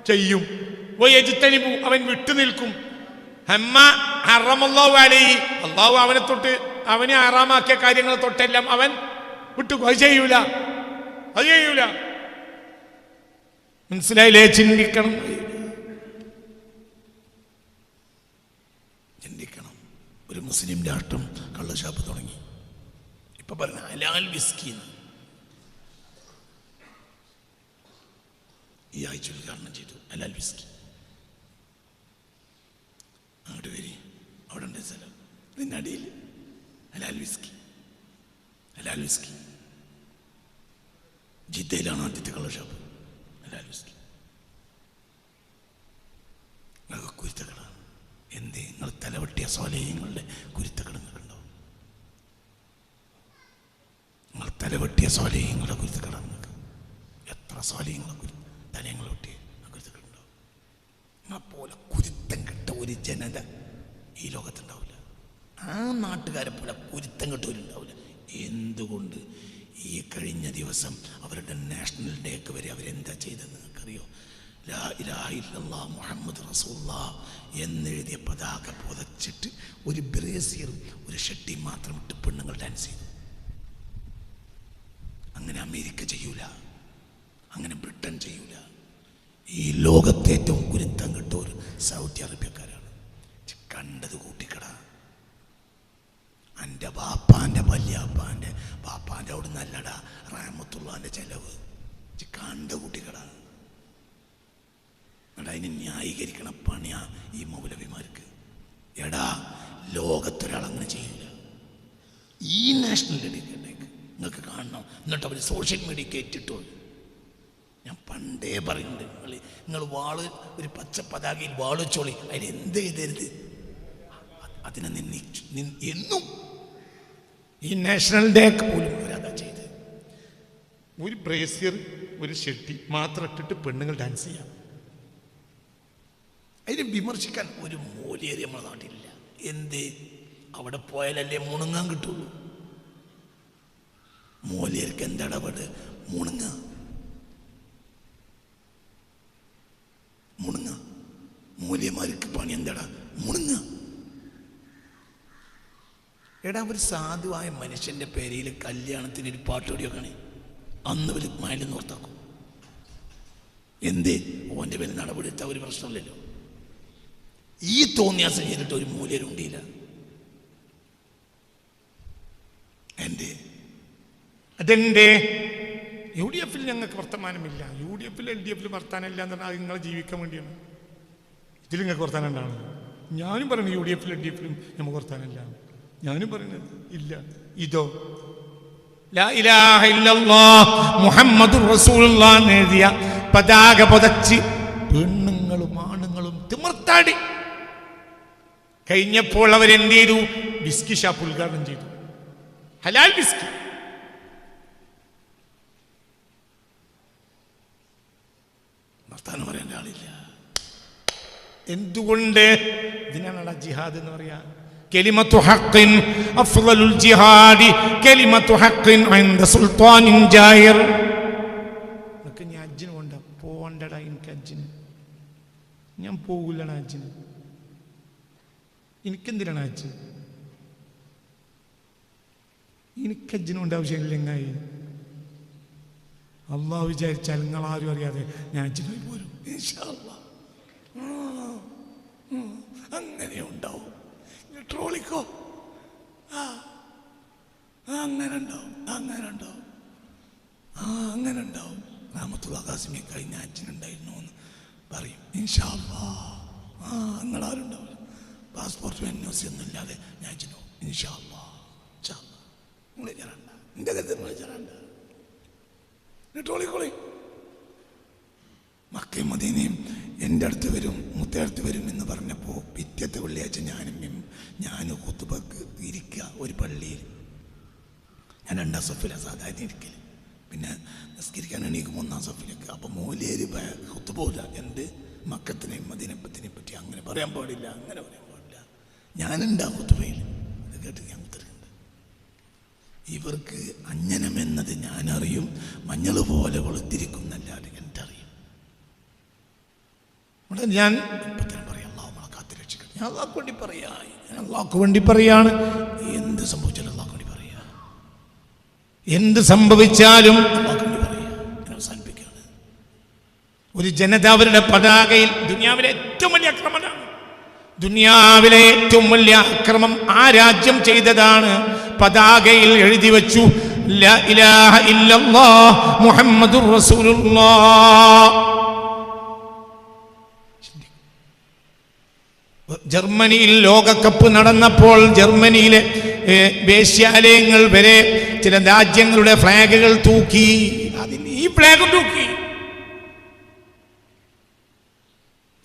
ചെയ്യും. വയജ്തനിബു, അവൻ വിട്ടു നിൽക്കും. ഹമ്മ ഹറമല്ലാഹു അലൈഹി. അല്ലാഹു അവനെ ഹറാമാക്കിയ കാര്യങ്ങളെ തൊട്ടെല്ലാം അവൻ വിട്ടു. അത് ചെയ്യൂല. മനസ്സിലായില്ലേ? ചിന്തിക്കണം. ഒരു മുസ്ലിം രാഷ്ട്രം കള്ളഷാപ്പ് തുടങ്ങി. ഇപ്പൊ പറഞ്ഞ ഹലാൽ വിസ്കി ഈ ആഴ്ച ഉദ്ഘാടനം ചെയ്തു. ഹലാൽ വിസ്കി അങ്ങോട്ട് വരി, അവിടെ ഉണ്ട് സ്ഥലം, ഇതിൻ്റെ അടിയിൽ ഹലാൽ വിസ്കി. ജിദ്ദയിലാണ് ആദ്യത്തെ കള്ളഷാപ്പ്. ഹലാൽ വിസ്കി കുരുത്തക്കട. എന്തേ നിങ്ങൾ തലവെട്ടിയ സ്വാലിഹീങ്ങളുടെ കുരുത്തക്കടങ്ങളുണ്ടാവും. നിങ്ങൾ തലവെട്ടിയ സ്വാലിഹീങ്ങളുടെ കുരുത്തക്കട. എത്ര സ്വാലിഹീങ്ങളെ തലയങ്ങൾ വെട്ടിയ കുരുത്തക്കടുണ്ടാവും. പോലെ കുരുത്തം കെട്ട ഒരു ജനത ഈ ലോകത്തുണ്ടാവില്ല. ആ നാട്ടുകാരെ പോലെ കുരുത്തം കെട്ടവരുണ്ടാവില്ല. എന്തുകൊണ്ട്? ഈ കഴിഞ്ഞ ദിവസം അവരുടെ നാഷണൽ ഡേക്ക് വരെ അവരെന്താ ചെയ്തതെന്ന് നിങ്ങൾക്കറിയോ? ലാ ഇലാഹ ഇല്ലല്ലാഹ് മുഹമ്മദ് റസൂലുള്ളാഹ് എന്നെഴുതിയ പതാക പുതച്ചിട്ട് ഒരു ബ്രേസിയറും ഒരു ഷട്ടിയും മാത്രം ഇട്ട് പെണ്ണുങ്ങൾ ഡാൻസ് ചെയ്തു. അങ്ങനെ അമേരിക്ക ചെയ്യൂല, അങ്ങനെ ബ്രിട്ടൻ ചെയ്യൂല. ഈ ലോകത്തെ ഏറ്റവും കുരുത്തം കിട്ടൂർ സൗദി അറേബ്യക്കാരാണ്. കണ്ടത് കൂട്ടിക്കട. എൻ്റെ ബാപ്പാൻ്റെ വല്യാപ്പാൻ്റെ ബാപ്പാൻ്റെ അവിടെ നല്ലടാ റഹ്മത്തുള്ളാൻ്റെ ചെലവ്. കണ്ട കൂട്ടിക്കട. അതിന് ന്യായീകരിക്കണ പണിയാ ഈ മൗലവിമാർക്ക്. എടാ, ലോകത്തൊരാളങ്ങനെ ചെയ്യില്ല. ഈ നാഷണൽ ഡെഡിക്കേറ്റേക്ക് നിങ്ങൾക്ക് കാണണം. എന്നിട്ട് അവർ സോഷ്യൽ മീഡിയ കയറ്റിട്ടോ. ഞാൻ പണ്ടേ പറയുന്നുണ്ട്, നിങ്ങൾ വാള് ഒരു പച്ച പതാകയിൽ വാള് വെച്ചോളി, അതിലെന്ത് എഴുതരുത്. അതിനെ എന്നും ഈ നാഷണൽ ഡേക്ക് പോലും അവരതാ ചെയ്ത്. ഒരു ബ്രേസിയർ ഒരു ഷെട്ടി മാത്രം ഇട്ടിട്ട് പെണ്ണുങ്ങൾ ഡാൻസ് ചെയ്യാം. അതിനെ വിമർശിക്കാൻ ഒരു മൂല്യം നമ്മുടെ നാട്ടിലില്ല. എന്ത്? അവിടെ പോയാലല്ലേ മുണുങ്ങാൻ കിട്ടുള്ളൂ. മൂല്യർക്ക് എന്തടപെട്? മുണുങ്ങ മൂല്യമാർക്ക് പണി എന്താടാ? മുണുങ്ങ. എടാ, ഒരു സാധുവായ മനുഷ്യന്റെ പേരിൽ കല്യാണത്തിന് ഒരു പാട്ടുപടിയൊക്കെ അന്ന് ഒരു മയൽ നോർത്താക്കും. എന്തേ? ഓൻ്റെ പേര് നടപടിയെടുത്ത ഒരു പ്രശ്നമില്ലല്ലോ. ഈ തോന്നിയാസം ചെയ്തിട്ട് ഒരു മൂല്യരുണ്ടില്ല. എന്തേ? അതെന്തേ? UDF ഞങ്ങൾക്ക് വർത്തമാനമില്ല. UDF LDF വർത്താനമില്ല എന്ന് പറഞ്ഞാൽ നിങ്ങളെ ജീവിക്കാൻ വേണ്ടിയാണ്. ഇതിൽ നിങ്ങൾക്ക് വർത്താനം ഉണ്ടാവണം. ഞാനും പറയുന്നത് UDF LDF നമുക്ക് വർത്താനമില്ല. ഞാനും പറയുന്നത് ഇല്ല. ഇതോ ലാ ഇലാഹ ഇല്ലല്ലാഹ് മുഹമ്മദുർ റസൂലുള്ളാഹ് എഴുതിയ പതാക പുതച്ച് പെണ്ണുങ്ങളും ആണുങ്ങളും തിമിർത്താടി കഴിഞ്ഞപ്പോൾ അവരെന്ത് ചെയ്തു? ബിസ്കി ഷാപ്പ് ഉദ്ഘാടനം ചെയ്തു. ഹലാൽ ബിസ്കി. വർത്താനം പറയാൻ ആളില്ല. എന്തുകൊണ്ട്? ഇതിനാണ് ജിഹാദ് എന്ന് പറയാ. കലിമത്തു ഹഖ്ഖിൻ അഫ്ളലുൽ ജിഹാദി കലിമത്തു ഹഖ്ഖിൻ ഇൻദ സുൽത്താനിൻ ജായിർ. എനിക്ക് ഞാൻ ഹജ്ജിന് പോണ്ട. പോണ്ടടാ, എനിക്ക് ഹജ്ജിന് ഞാൻ പോകില്ലടാ. ഹജ്ജിന് എനിക്കെന്തിനാണ് ഹജ്ജ്? എനിക്ക് ഹജ്ജിനുകൊണ്ട് ആവശ്യമില്ലെങ്കിൽ അള്ളാഹു വിചാരിച്ചാൽ നിങ്ങളാരും അറിയാതെ ഞാൻ ഹജ്ജിന് പോയി പോരും ഇൻഷാ അല്ലാഹ്. അങ്ങനെ ഉണ്ടാവും. ട്രോളിക്കോ? അങ്ങനെ ഉണ്ടാവും. അങ്ങനെ ഉണ്ടാവും. റഹ്മത്തുള്ളാഹി ഖാസിമി കഴിഞ്ഞ ഹജ്ജിനുണ്ടായിരുന്നു എന്ന് പറയും ഇൻഷാ അല്ലാഹ്. നിങ്ങളാരും ഉണ്ടാവില്ല. പാസ്പോർട്ട് NOC ഒന്നും ഇല്ലാതെ ഞാൻ ഹജ്ജിന് പോകും ഇൻഷാ അല്ലാഹ്. നിങ്ങൾ ചേരണ്ട, എൻ്റെ കരുതൽ ചേരണ്ട. ട്രോളിക്കോളി. മക്കയും മദീനയും എൻ്റെ അടുത്ത് വരും, മുത്തടുത്ത് വരും എന്ന് പറഞ്ഞപ്പോൾ പിറ്റത്തെ വെള്ളിയാഴ്ച ഞാൻ ഖുതുബക്ക് ഇരിക്കുക ഒരു പള്ളിയിൽ. ഞാൻ 2ാം സഫിലാണ് സാധാരണ ഇരിക്കൽ. പിന്നെ നിസ്കരിക്കാൻ എണീക്കും 1ാം സഫിലേക്ക്. അപ്പം മൂലേര് ഖുതുബില്ല. എന്ത്? മക്കത്തിനെയും മദീനപ്പത്തിനെയും പറ്റി അങ്ങനെ പറയാൻ പാടില്ല, അങ്ങനെ പറയാൻ പാടില്ല. ഞാനുണ്ടാ ഖുതുബയിൽ. അത് കേട്ട് ഞാൻ ഉത്തരവുണ്ട്. ഇവർക്ക് അഞ്ജനമെന്നത് ഞാനറിയും, മഞ്ഞൾ പോലെ കൊളുത്തിരിക്കുന്നല്ലാതെ എനിക്കറിയും. ഞാൻ ഇപ്പത്തരം പറയാം, അള്ളാഹു നമ്മളെ കാത്ത് രക്ഷിക്കണം. ഞാൻ അള്ളാഹ്ക്ക് വേണ്ടി പറയാ, ഞാൻ അള്ളാഹ്ക്ക് വേണ്ടി പറയാണ്. എന്ത് സംഭവിച്ചാലും അള്ളാഹ്ക്ക് വേണ്ടി പറയാ. എന്ത് സംഭവിച്ചാലും അള്ളാഹ്ക്ക് വേണ്ടി പറയാ. ഞാൻ അവസാനിപ്പിക്കുകയാണ്. ഒരു ജനത അവരുടെ പതാകയിൽ, ദുനിയാവിലെ ഏറ്റവും വലിയ ആക്രമണമാണ്. ദുനിയാവിലെ ഏറ്റവും വലിയ അക്രമം ആ രാജ്യം ചെയ്തതാണ്. പതാകയിൽ എഴുതി വെച്ചു ലാ ഇലാഹ ഇല്ലല്ലാഹ് മുഹമ്മദുർ റസൂലുള്ളാഹ്. ജർമ്മനിയിൽ ലോകകപ്പ് നടന്നപ്പോൾ ജർമ്മനിയിലെ വേശ്യാലയങ്ങൾ വരെ ചില രാജ്യങ്ങളുടെ ഫ്ലാഗുകൾ തൂക്കി. അതിന് ഈ ഫ്ലാഗ് തൂക്കി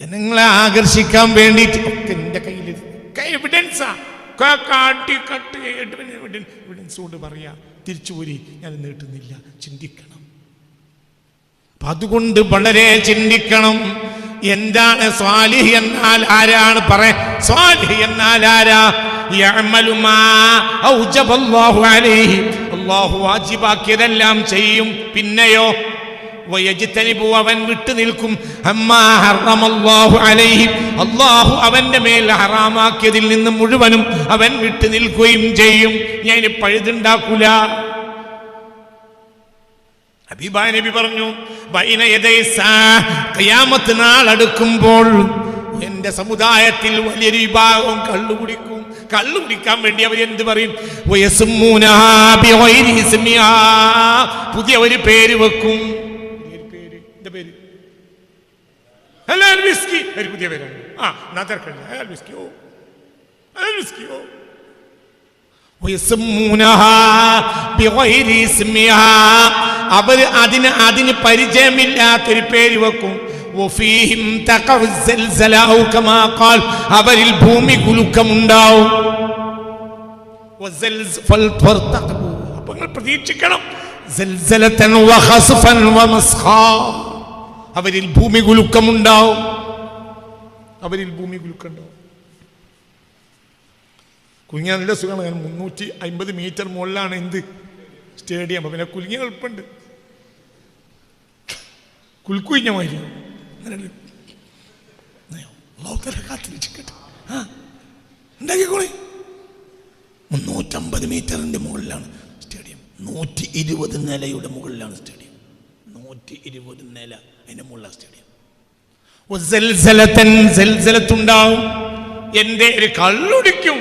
ജനങ്ങളെ ആകർഷിക്കാൻ വേണ്ടിയിട്ട്. ഒക്കെ എൻ്റെ കയ്യിൽ എവിഡൻസാ. എവിഡൻസ് കൊണ്ട് പറയാ. തിരിച്ചുപോരി, ഞാൻ നീട്ടുന്നില്ല. ചിന്തിക്കണം. അപ്പൊ അതുകൊണ്ട് വളരെ ചിന്തിക്കണം. എന്താണ് സ്വാലിഹ് എന്നാൽ? ആരാണ് പറയാ സ്വാലിഹ് എന്നാൽ? ആരാ? യഅമലു മാ ഔജബല്ലാഹു അലൈഹി, അല്ലാഹു വാജിബാക്കിയതെല്ലാം ചെയ്യും. പിന്നെയോ വയജ്തനിബു, അവൻ വിട്ടു നിൽക്കും. അമ്മാ ഹറമല്ലാഹു അലൈഹി, അല്ലാഹു അവന്റെ മേൽ ഹറാമാക്കിയതിൽ നിന്ന് മുഴുവനും അവൻ വിട്ടു നിൽക്കുകയും ചെയ്യും. ഞാൻ ഇനി പഴുതുണ്ടാക്കൂല. ഹബീബായ നബി പറഞ്ഞു, ബൈന യദൈ ഖിയാമത്ത് നാൾ അടുക്കുമ്പോൾ എന്റെ സമുദായത്തിൽ വലിയൊരു വിഭാഗം കള്ളു കുടിക്കും. കള്ളു കുടിക്കാൻ വേണ്ടി അവർ എന്ത് പറയും? പുതിയ ഒരു പേര് വെക്കും. ഹലാൽ വിസ്കി ഒരു പുതിയ പേരാണ്. നദർക്കല്ല ഹലാൽ വിസ്കി. ഹലാൽ വിസ്കി. അവർ അതിന് പരിചയമില്ലാത്തൊരു പേര് വെക്കും. അവരിൽ ഭൂമി കുലുക്കമുണ്ടാവും. അപ്പൊ നിങ്ങൾ പ്രതീക്ഷിക്കണം, അവരിൽ ഭൂമി കുലുക്കമുണ്ടാവും. അവരിൽ ഭൂമി കുലുക്കുണ്ടാവും. കുലുങ്ങിയ നല്ല സുഖമാണ്. 350 മീറ്റർ മുകളിലാണ് എന്ത് സ്റ്റേഡിയം. പിന്നെ കുലുങ്ങിയ എളുപ്പമുണ്ട്. കുലുക്കുഞ്ഞ മാതിരി കാത്തിരിക്കട്ടെ. ഉണ്ടാക്കിക്കോളെ. 350 മീറ്ററിന്റെ മുകളിലാണ് സ്റ്റേഡിയം. 120 നിലയുടെ മുകളിലാണ് സ്റ്റേഡിയം. 120 നില അതിന്റെ മുകളിലാണ് സ്റ്റേഡിയം. ഉണ്ടാവും. എന്റെ ഒരു കള്ളുടിക്കും.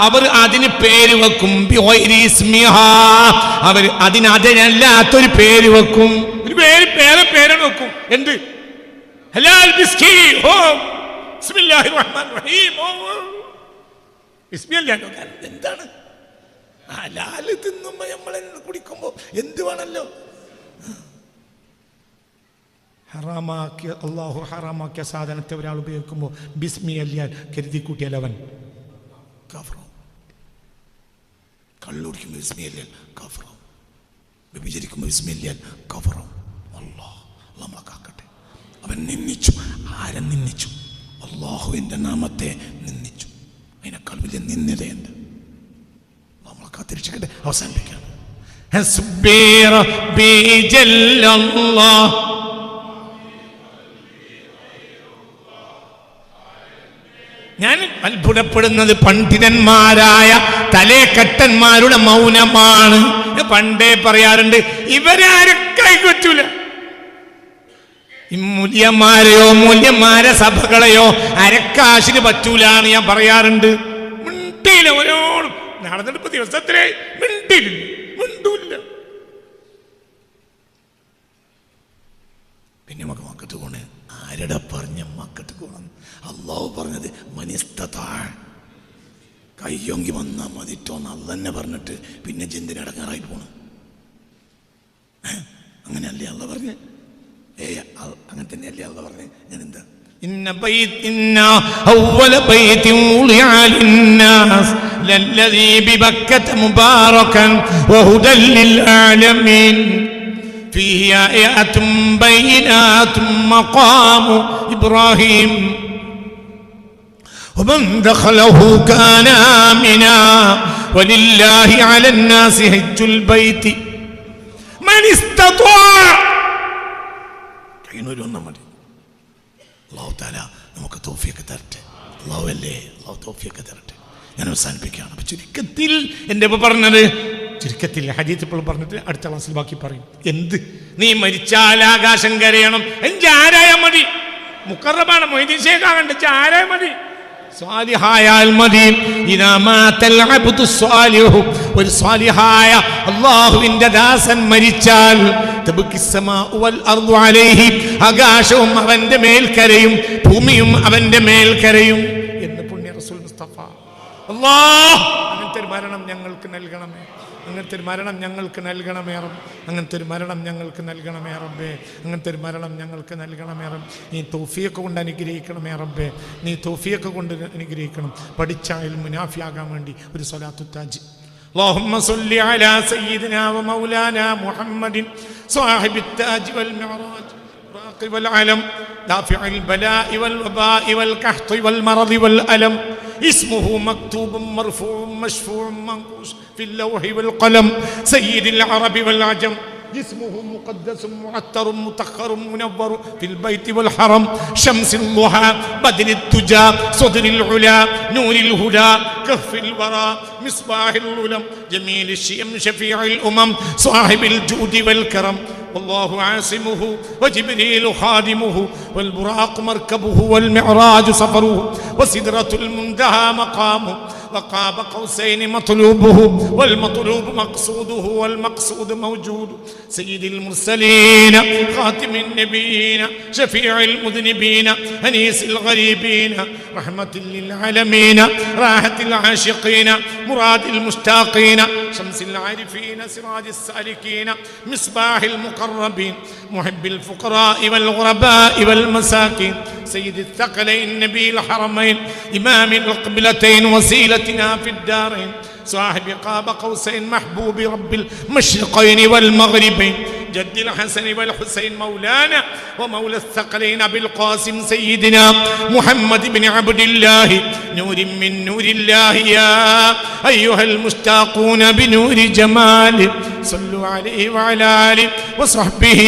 അവർ അതിന് പേര് വെക്കും. അവർ അതിനല്ലാത്തൊരു പേര് വെക്കും. ഒരു പേരാണ് വെക്കും. എന്ത്? ഹലാൽ ബിസ്കി. ബിസ്മില്ലാഹിർ റഹ്മാനിർ റഹീം. എന്താണ് ഹലാൽ തിന്നുമ്പോ നമ്മൾ കുടിക്കുമ്പോ എന്ത് വേണല്ലോ? ഹറാമാക്കിയ അള്ളാഹു ഹറാമാക്കിയ സാധനത്തെ ഒരാൾ ഉപയോഗിക്കുമ്പോൾ ബിസ്മി അല്ലാൻ കരുതി കൂട്ടിയാൽ അവൻ കാഫിറാവും. കള്ളുടിക്കുമ്പോൾ ബിസ്മി അല്ലാൻ കാഫിറാവും. വ്യഭിചരിക്കുമ്പോൾ ബിസ്മി അല്ലാൻ കാഫിറാവും. അല്ലാഹ് നമ്മളെ കാക്കട്ടെ. അവൻ നിന്ദിച്ചു. ആരെ നിന്ദിച്ചു? അള്ളാഹുവിൻ്റെ നാമത്തെ നിന്ദിച്ചു. അതിനേക്കാൾ വലിയ നിന്ദതയുണ്ട്. നമ്മളെ കാത്തിരിച്ചേക്കട്ടെ. അവസാനിപ്പിക്കാം. ഞാൻ അത്ഭുതപ്പെടുന്നത് പണ്ഡിതന്മാരായ തലേക്കെട്ടന്മാരുടെ മൗനമാണ്. പണ്ടേ പറയാറുണ്ട്, ഇവരാരൊക്കെ പറ്റൂല. മൂല്യന്മാരെയോ മൂല്യന്മാരെ സഭകളെയോ അരക്കാശിന് പറ്റൂല എന്ന് ഞാൻ പറയാറുണ്ട്. മിണ്ടിയില്ല. ഓരോന്നും നടന്നെടുപ്പ് ദിവസത്തിലെ മിണ്ടൂല്ല. പിന്നെ നമുക്ക് മക്കത്ത് പോണേ. ആരുടെ പറഞ്ഞ മക്കത്ത് പോകണം? അള്ളാഹു പറഞ്ഞത് മനിസ്തതാ, കയ്യൊങ്കി വന്നാൽ മതിട്ടോന്ന് അള്ള തന്നെ പറഞ്ഞിട്ട് പിന്നെ ചിന്തനടങ്ങാറായി പോണം. അങ്ങനെയല്ലേ അള്ള പറഞ്ഞ്? അങ്ങനെ തന്നെയല്ലേ അള്ള പറഞ്ഞ്? ഞാൻ എന്താ فيه آيات بينات مقام إبراهيم ومن دخله كان آمنا ولله على الناس حج البيت من استطاع. അല്ലാഹു തആല നമുക്ക് തൗഫീഖ് തരട്ടെ. അല്ലാഹു അല്ലേ, അല്ലാഹു തൗഫീഖ് തരട്ടെ. ഞാൻ അവസാനിപ്പിക്കുകയാണ്. അപ്പൊ ചുരുക്കത്തിൽ എൻ്റെ പറഞ്ഞത്, ചുരുക്കത്തിൽ ഹദീസ് ഇപ്പോൾ പറഞ്ഞിട്ട് അടുത്ത ക്ലാസ്സിൽ ബാക്കി പറയും. എന്ത്? നീ മരിച്ചാൽ ആകാശം കരയണം. എനിക്ക് ആരായ മതി? മുഖറബാണ്, മൊയ്തീൻ ശേഖ് ആകണ്ട, ആരായ മതി? സ്വാലിഹായാൽ മതി. ഒരു സ്വാലിഹായ അല്ലാഹുവിന്റെ ദാസൻ മരിച്ചാൽ ആകാശവും അവന്റെ മേൽ കരയും, ഭൂമിയും അവന്റെ മേൽ കരയും എന്ന് പുണ്യ റസൂൽ മുസ്തഫ. അല്ലാഹ് അങ്ങനത്തെ ഒരു മരണം ഞങ്ങൾക്ക് നൽകണമേ. അങ്ങനത്തെ ഒരു മരണം ഞങ്ങൾക്ക് നൽകണമേ റബ്ബേ. അങ്ങനത്തെ ഒരു മരണം ഞങ്ങൾക്ക് നൽകണമേ റബ്ബേ. അങ്ങനത്തെ ഒരു മരണം ഞങ്ങൾക്ക് നൽകണമേ റബ്ബേ. നീ തൗഫീഖ് കൊണ്ട് അനുഗ്രഹിക്കണമേ റബ്ബേ. നീ തൗഫീഖ് കൊണ്ട് അനുഗ്രഹിക്കണം. പഠിച്ച ഇൽമു നാഫിയാകാൻ വേണ്ടി ഒരു സ്വലാത്തു താജ്. اللهم صل على سيدنا ومولانا محمد صاحب التاج والمعراج راقب العلم دافع البلاء والوباء والقحط والمرض والألم اسمه مكتوب مرفوع مشفوع منقوش في اللوح والقلم سيد العرب والعجم جسمه مقدس معطر مطهر منور في البيت والحرم شمس الضحى بدر الدجى صدر العلا نور الهدى كف الورى مصباح الظلم جميل الشيم شفيع الأمم صاحب الجود والكرم والله عاصمه وجبريل خادمه والبراق مركبه والمعراج سفره وسدرة المنتهى مقامه وقاب قوسين مطلوبه والمطلوب مقصوده والمقصود موجود سيد المرسلين خاتم النبيين شفيع المذنبين أنيس الغريبين رحمة للعالمين راحة العاشقين مراد المشتاقين شمس العارفين سراج السالكين مصباح المقربين محب الفقراء والغرباء والمساكين سيد الثقلين نبي الحرمين إمام القبلتين وسيلتنا في الدارين صاحب قاب قوسين محبوب رب المشرقين والمغربين جد الحسن والحسين مولانا ومولى الثقلين بالقاسم سيدنا محمد بن عبد الله نور من نور الله يا أيها المشتاقون بنور جماله صلوا عليه وعلى آله وصحبه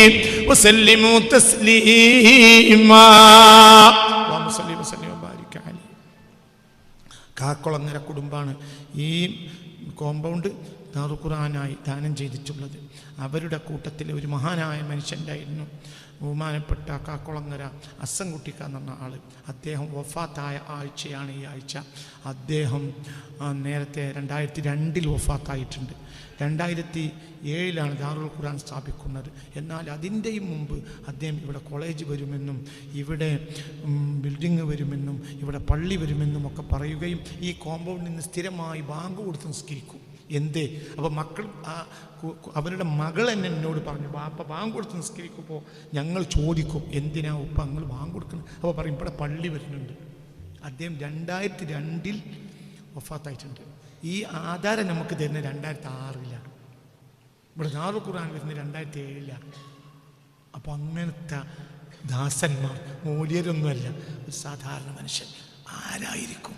وسلموا تسليما اللهم صل وسلم وبارك عليه. കാക്കുളങ്ങര കുടുംബാണ് ഈ കോമ്പൗണ്ട് ദാറുൽ ഖുർആനായി ദാനം ചെയ്തിട്ടുള്ളത്. അവരുടെ കൂട്ടത്തിൽ ഒരു മഹാനായ മനുഷ്യൻ്റായിരുന്നു ബഹുമാനപ്പെട്ട കാക്കുളങ്ങര അസ്സൻകുട്ടിക്ക എന്ന് പറഞ്ഞ ആൾ. അദ്ദേഹം വഫാത്തായ ആഴ്ചയാണ് ഈ ആഴ്ച. അദ്ദേഹം നേരത്തെ 2002 വഫാത്തായിട്ടുണ്ട്. 2007 ദാറുൽ ഖുർആൻ സ്ഥാപിക്കുന്നത്. എന്നാൽ അതിൻ്റെയും മുമ്പ് അദ്ദേഹം ഇവിടെ കോളേജ് വരുമെന്നും ഇവിടെ ബിൽഡിങ് വരുമെന്നും ഇവിടെ പള്ളി വരുമെന്നും ഒക്കെ പറയുകയും ഈ കോമ്പൗണ്ടിൽ നിന്ന് സ്ഥിരമായി ബാങ്ക് കൊടുത്ത് നിസ്കരിക്കും. എന്തേ? അപ്പോൾ മക്കൾ അവരുടെ മകൾ എന്നെ എന്നോട് പറഞ്ഞു, ബാപ്പ ബാങ്ക് കൊടുത്ത് നിസ്കരിക്കുമ്പോൾ ഞങ്ങൾ ചോദിക്കും എന്തിനാ ഉപ്പ നിങ്ങൾ ബാങ്ക് കൊടുക്കുന്നത്? അപ്പോൾ പറയും ഇവിടെ പള്ളി വരുന്നുണ്ട്. അദ്ദേഹം 2002 വഫാത്തായിട്ടുണ്ട്. ഈ ആധാരം നമുക്ക് തരുന്നത് 2006 ഇവിടെ ദാറുൽ ഖുർആൻ വരുന്നത് 2007. അപ്പോൾ അങ്ങനത്തെ ദാസന്മാർ മൂല്യരൊന്നുമല്ല, ഒരു സാധാരണ മനുഷ്യൻ. ആരായിരിക്കും?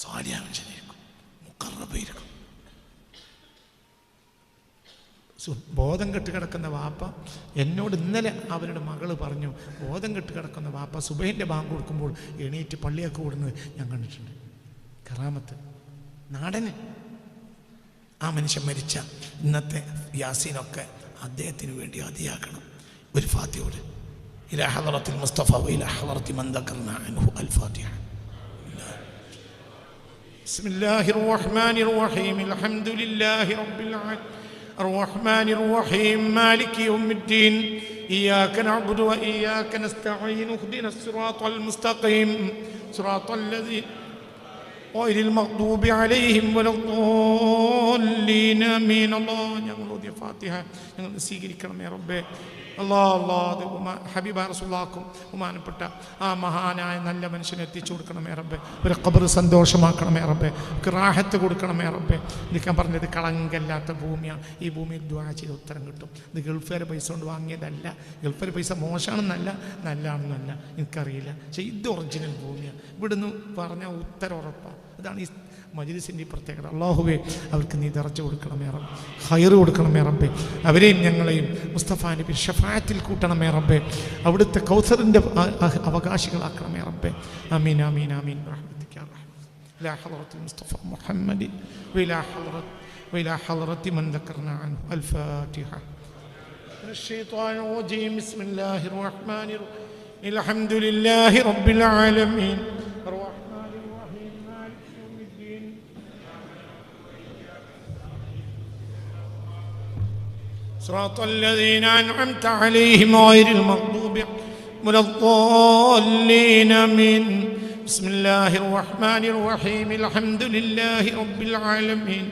സാലിഹ് മനുഷ്യനായിരിക്കും, മുഖറബായിരിക്കും. ബോധം കെട്ട് കിടക്കുന്ന വാപ്പ എന്നോട് ഇന്നലെ അവരുടെ മകൾ പറഞ്ഞു, ബോധം കെട്ട് കിടക്കുന്ന വാപ്പ സുബഹിൻ്റെ ബാങ്ക് കൊടുക്കുമ്പോൾ എണീറ്റ് പള്ളിയൊക്കെ ഓടുന്നത് ഞാൻ കണ്ടിട്ടുണ്ട്. കറാമത്ത് നാടന്. ആ മനുഷ്യൻ മരിച്ച ഇന്നത്തെ യാസീനൊക്കെ അദ്ദേഹത്തിന് വേണ്ടി അതിയാക്കണം. ഒരു ഫാത്തിഹയോട് ഇലാ ഹളറത്തിൽ മുസ്തഫ വഇലാ ഹളറത്തി മൻ ദക്കർനാ അൻഹു അൽ ഫാത്തിഹ. ബിസ്മില്ലാഹിർ റഹ്മാനിർ റഹീം അൽഹംദുലില്ലാഹി റബ്ബിൽ ആലമീൻ الرحمن الرحيم مالك يوم الدين إياك نعبد وإياك نستعين اهدنا الصراط المستقيم صراط الذين غير المغضوب عليهم ولا الضالين آمين. الله ഞങ്ങളുടെ ഫാത്തിഹ ഞങ്ങൾ സ്വീകരിക്കണം യാ റബ്ബേ. ഹബീബ റസൂലുള്ളാഹിക്കും ബഹുമാനപ്പെട്ട ആ മഹാനായ നല്ല മനുഷ്യനെ എത്തിച്ചു കൊടുക്കണമേ റബ്ബേ. ഒരു ഖബർ സന്തോഷമാക്കണമേ റബ്ബേ. റാഹത്ത് കൊടുക്കണമേ റബ്ബേ. എനിക്ക് പറഞ്ഞത് കളങ്കല്ലാത്ത ഭൂമിയാണ്. ഈ ഭൂമിയിൽ ദുആ ചെയ്ത് ഉത്തരം കിട്ടും. ഇത് ഗൾഫുകാരെ പൈസ കൊണ്ട് വാങ്ങിയതല്ല. ഗൾഫുകാരെ പൈസ മോശമാണെന്നല്ല നല്ലതാണെന്നല്ല എനിക്കറിയില്ല. പക്ഷേ ഇത് ഒറിജിനൽ ഭൂമിയാണ്. ഇവിടുന്ന് പറഞ്ഞാൽ ഉത്തരം ഉറപ്പാണ്. ഇതാണ് ഈ മജ്‌ലിസിൻ്റെ പ്രത്യേകത. അല്ലാഹുവേ അവർക്ക് നീ ദർജ കൊടുക്കണമേ റബ്ബേ, ഖൈർ കൊടുക്കണമേ റബ്ബേ. അവരെയും ഞങ്ങളെയും മുസ്തഫ നബി ഷഫാഅത്തിൽ കൂട്ടണമേ റബ്ബേ. അവിടുത്തെ കൗസറിൻ്റെ അവകാശികളാക്കണമേ റബ്ബേ. ആമീൻ ആമീൻ ആമീൻ റഹ്മതിക യാ റഹ്മാൻ. ഇലാ ഹളറത്തിൽ മുസ്തഫ മുഹമ്മദി വഇലാ ഹളറത്തി മൻ ദക്കർനാ അൻഹു അൽ ഫാത്തിഹ. الشيطان الرجيم بسم الله الرحمن الرحيم الحمد لله رب العالمين الرحمن الرحيم مالك يوم الدين صراط الذين أنعمت عليهم غير المغضوب ولا الضالين آمين. بسم الله الرحمن الرحيم الحمد لله رب العالمين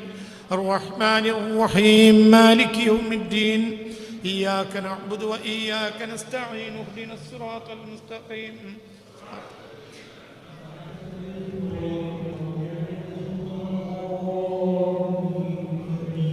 الرحمن الرحيم مالك يوم الدين إياك نعبد وإياك نستعين اهدنا الصراط المستقيم